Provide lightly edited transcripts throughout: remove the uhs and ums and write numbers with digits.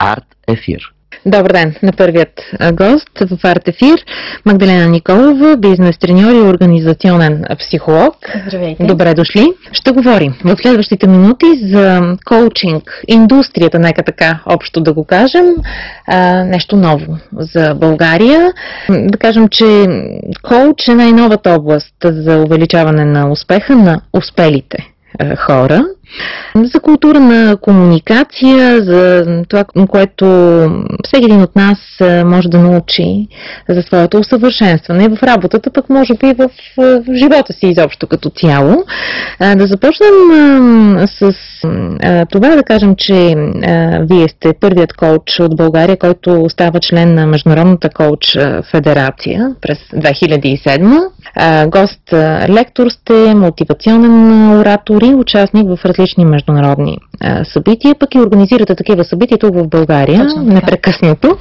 Арт Ефир. Добър ден на първият гост в Арт Ефир, Магдалена Николова, бизнес треньор и организационен психолог. Здравейте. Добре дошли. Ще говорим в следващите минути за коучинг, индустрията, нека така общо да го кажем, нещо ново за България. Да кажем, че коуч е най-новата област за увеличаване на успеха на успелите хора, за култура на комуникация, за това, което всеки един от нас може да научи за своето усъвършенстване в работата, пък може би в живота си изобщо като цяло. Да започнем с това, да кажем, че вие сте първият коуч от България, който става член на Международната коуч федерация през 2007. Гост лектор сте, мотивационен оратор и участник в различни международни събития, пък и организирате такива събития тук в България непрекъснато.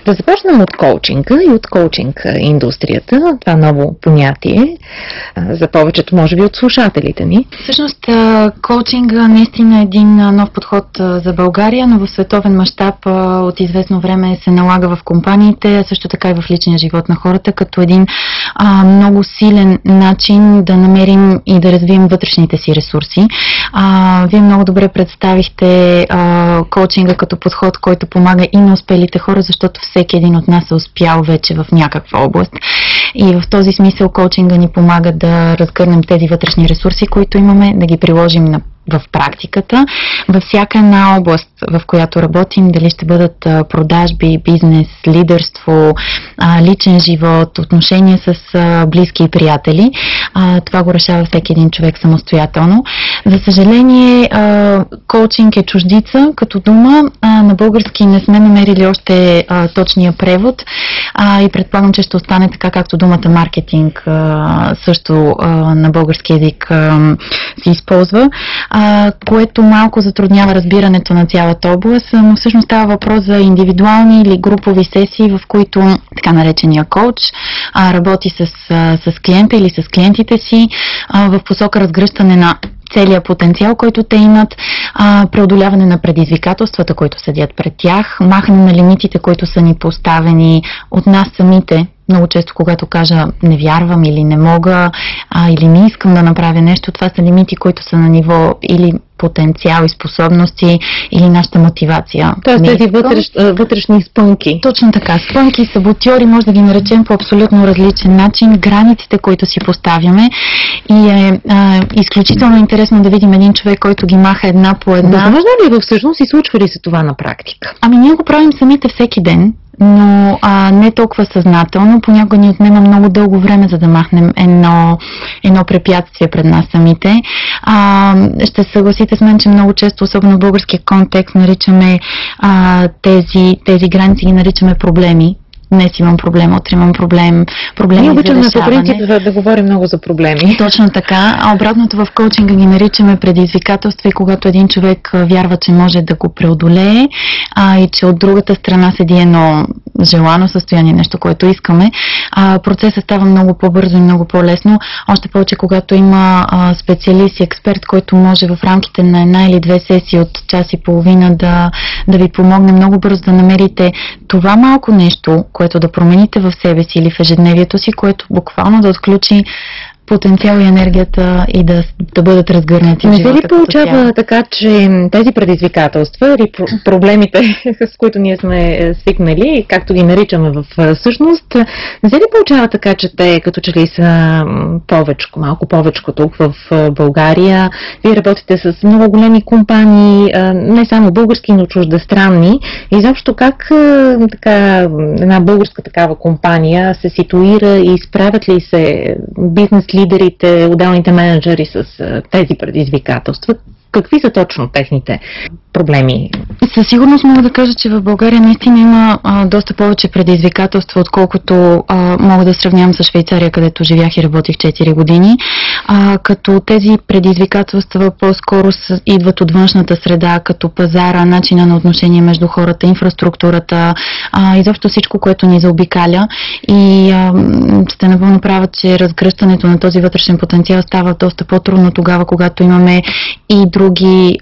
Да започнем от коучинга и от коучинг индустрията, това ново понятие за повечето, може би, от слушателите ни. Всъщност, коучинга наистина е един нов подход за България, но в световен мащаб от известно време се налага в компаниите, а също така и в личния живот на хората, като един много силен начин да намерим и да развием вътрешните си ресурси. Вие много добре представихте коучинга като подход, който помага и на успелите хора, защото всеки един от нас е успял вече в някаква област. И в този смисъл коучинга ни помага да разгърнем тези вътрешни ресурси, които имаме, да ги приложим в практиката, във всяка една област, в която работим, дали ще бъдат продажби, бизнес, лидерство, личен живот, отношения с близки и приятели. Това го решава всеки един човек самостоятелно. За съжаление, коучинг е чуждица като дума. На български не сме намерили още точния превод и предполагам, че ще остане така, както думата маркетинг също на български език се използва, което малко затруднява разбирането на цялата област, но всъщност става въпрос за индивидуални или групови сесии, в които така наречения коуч работи с клиента или с клиентите си в посока разгръщане на целият потенциал, който те имат, преодоляване на предизвикателствата, които седят пред тях, махане на лимитите, които са ни поставени от нас самите. Много често, когато кажа не вярвам или не мога, или не искам да направя нещо, това са лимити, които са на ниво или потенциал и способности, или нашата мотивация. Тоест тези вътрешни спънки. Точно така. Спънки, саботьори, може да ги наречем по абсолютно различен начин. Границите, които си поставяме. И е изключително интересно да видим един човек, който ги маха една по една. Възможно ли е всъщност и случва ли се това на практика? Ами ние го правим самите всеки ден, но не толкова съзнателно. Понякога ни отнема много дълго време, за да махнем едно препятствие пред нас самите. Ще съгласите с мен, че много често, особено в българския контекст, наричаме тези граници ги наричаме проблеми. Днес имам проблем, утре имам проблеми за решаване. Ние обичаме по принцип да говорим много за проблеми. Точно така. А обратното в коучинга ги наричаме предизвикателства и когато един човек вярва, че може да го преодолее и че от другата страна седи едно желано състояние, нещо, което искаме, процесът става много по-бързо и много по-лесно. Още повече, когато има специалист и експерт, който може в рамките на една или две сесии от час и половина да ви помогне много бързо да намерите това малко нещо, което да промените в себе си или в ежедневието си, което буквално да отключи потенциал и енергията и да бъдат разгърнати в живота. Не се ли получава така, че тези предизвикателства или проблемите, с които ние сме свикнали, както ги наричаме в същност, не се ли получава така, че те като че ли са малко повечко тук в България? Вие работите с много големи компании, не само български, но чуждестранни. И защо как една българска такава компания се ситуира и справят ли се бизнес лидерите, отделните менеджери с тези предизвикателства? Какви са точно техните проблеми? Със сигурност мога да кажа, че в България наистина има доста повече предизвикателства, отколкото мога да сравнявам с Швейцария, където живях и работих 4 години. Като тези предизвикателства по-скоро идват от външната среда, като пазара, начина на отношение между хората, инфраструктурата, изобщо всичко, което ни заобикаля. И сте напълно права, че разгръщането на този вътрешен потенциал става доста по-трудно тогава, когато имаме и други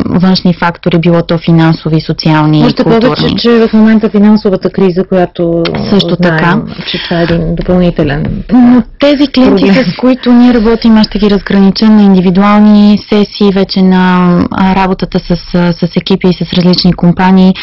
външни фактори, било то финансови, социални, Още културни. повече, че в момента финансовата криза, която също знаем, така, че това е един допълнителен но тези клиенти, проблем. с които ние работим, аз ще ги разгранича на индивидуални сесии, вече на работата с екипи и с различни компании,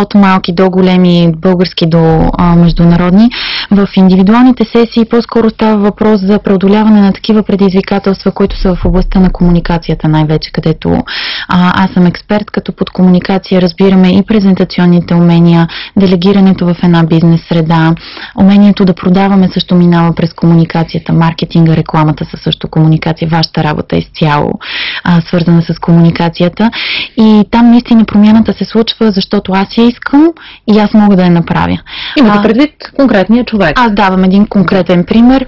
от малки до големи, български до международни. В индивидуалните сесии по-скоро става въпрос за преодоляване на такива предизвикателства, които са в областта на комуникацията най-вече, където аз съм експерт, като под комуникация разбираме и презентационните умения, делегирането в една бизнес среда, умението да продаваме също минава през комуникацията, маркетинга, рекламата са също комуникация, вашата работа е изцяло свързана с комуникацията и там наистина промяната се случва, защото аз я искам и аз мога да я направя. Имате предвид конкретния човек. Аз давам един конкретен пример.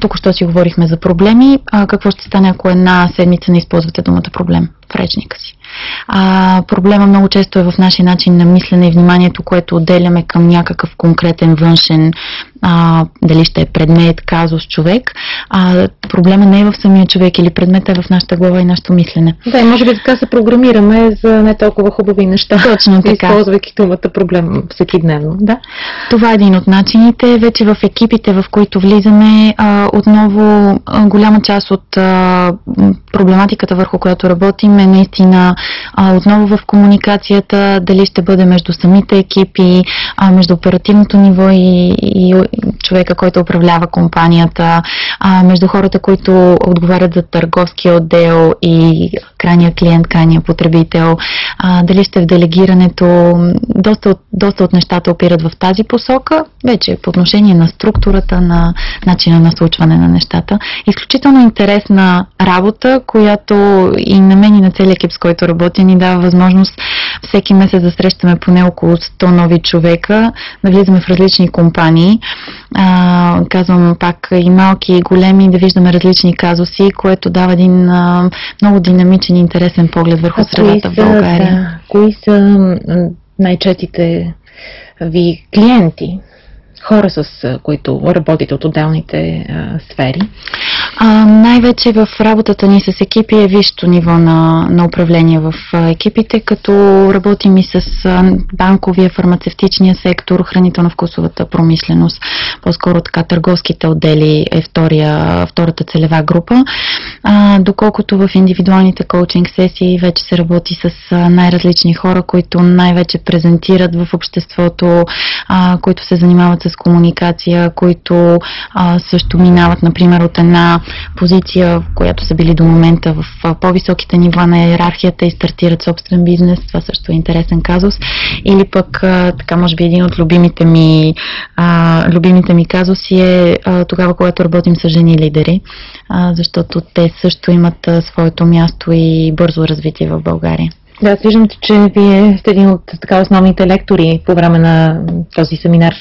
Тук що си говорихме за проблеми. Какво ще стане, ако една седмица не използвате думата проблем в речника си? Проблема много често е в нашия начин на мислене и вниманието, което отделяме към някакъв конкретен външен, дали ще е предмет, казус, човек. Проблема не е в самия човек или предмет, е в нашата глава и нашето мислене. Да, и може би така се програмираме за не толкова хубави неща. Точно така. Използвайки думата проблем всекидневно. Да. Това е един от начините. Вече в екипите, в които влизаме, отново голяма част от проблематиката, върху която работим, е наистина отново в комуникацията, дали ще бъде между самите екипи, между оперативното ниво и човека, който управлява компанията, между хората, които отговарят за търговския отдел и крайния клиент, крайния потребител, дали ще в делегирането. Доста от нещата опират в тази посока, вече по отношение на структурата, на начина на случване на нещата. Изключително интересна работа, която и на мен и на целия екип, с който работя, ни дава възможност всеки месец да срещаме поне около 100 нови човека, да влизаме в различни компании. Казвам пак и малки, и големи, да виждаме различни казуси, което дава един много динамичен и интересен поглед върху средата в България. Да, кои са най-честите ви клиенти? Хора, с които работите от отделните сфери? Най-вече в работата ни с екипи е висшето ниво на управление в екипите, като работим и с банковия, фармацевтичния сектор, хранително-вкусовата промишленост. По-скоро така търговските отдели е втората целева група. Доколкото в индивидуалните коучинг сесии вече се работи с най-различни хора, които най-вече презентират в обществото, които се занимават с комуникация, които също минават, например, от една позиция, в която са били до момента в по-високите нива на иерархията и стартират собствен бизнес. Това също е интересен казус. Или пък, така може би един от любимите ми казуси е тогава, когато работим с жени лидери, защото те също имат своето място и бързо развитие в България. Да, виждам, че вие сте един от така основните лектори по време на този семинар,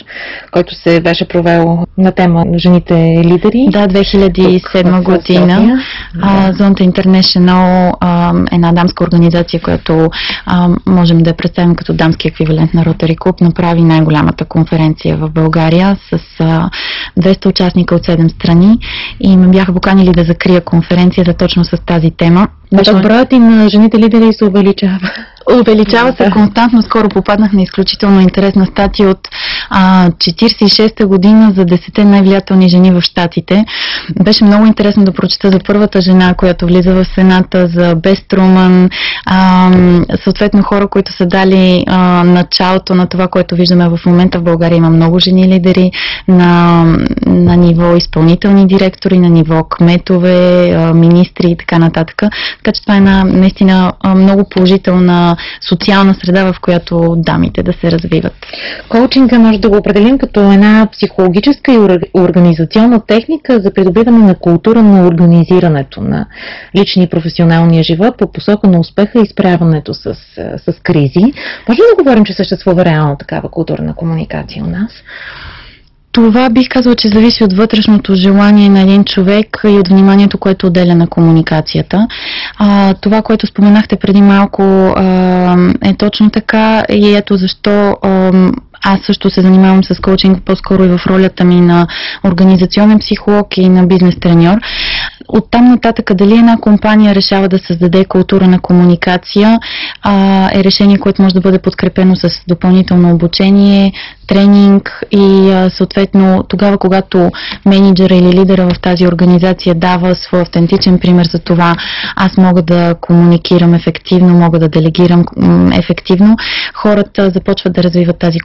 който се беше провел на тема жените лидери. Да, 2007 година. Zonta International, една дамска организация, която можем да я представим като дамски еквивалент на Rotary Club, направи най-голямата конференция в България с 200 участника от 7 страни и ме бяха поканили да закрия конференцията точно с тази тема. Броят и на жените лидери се увеличава. Увеличава се константно. Скоро попаднах на изключително интересна статия от 46-та година за 10-те най-влиятелни жени в Щатите. Беше много интересно да прочета за първата жена, която влиза в Сената, за Бес Труман, съответно хора, които са дали началото на това, което виждаме в момента. В България има много жени лидери на ниво изпълнителни директори, на ниво кметове, министри и така нататък. Така че това е една наистина много положителна социална среда, в която дамите да се развиват. Коучинга може да го определим като една психологическа и организационна техника за придобиване на култура на организирането на личния и професионалния живот по посока на успеха и справянето с кризи. Може ли да говорим, че съществува реално такава култура на комуникация у нас? Това бих казала, че зависи от вътрешното желание на един човек и от вниманието, което отделя на комуникацията. Това, което споменахте преди малко, е точно така и ето защо аз също се занимавам с коучинг по-скоро и в ролята ми на организационен психолог и на бизнес треньор. Оттам нататък дали една компания решава да създаде култура на комуникация, е решение, което може да бъде подкрепено с допълнително обучение, тренинг и съответно тогава, когато менеджера или лидера в тази организация дава свой автентичен пример за това, аз мога да комуникирам ефективно, мога да делегирам ефективно, хората започват да развиват тази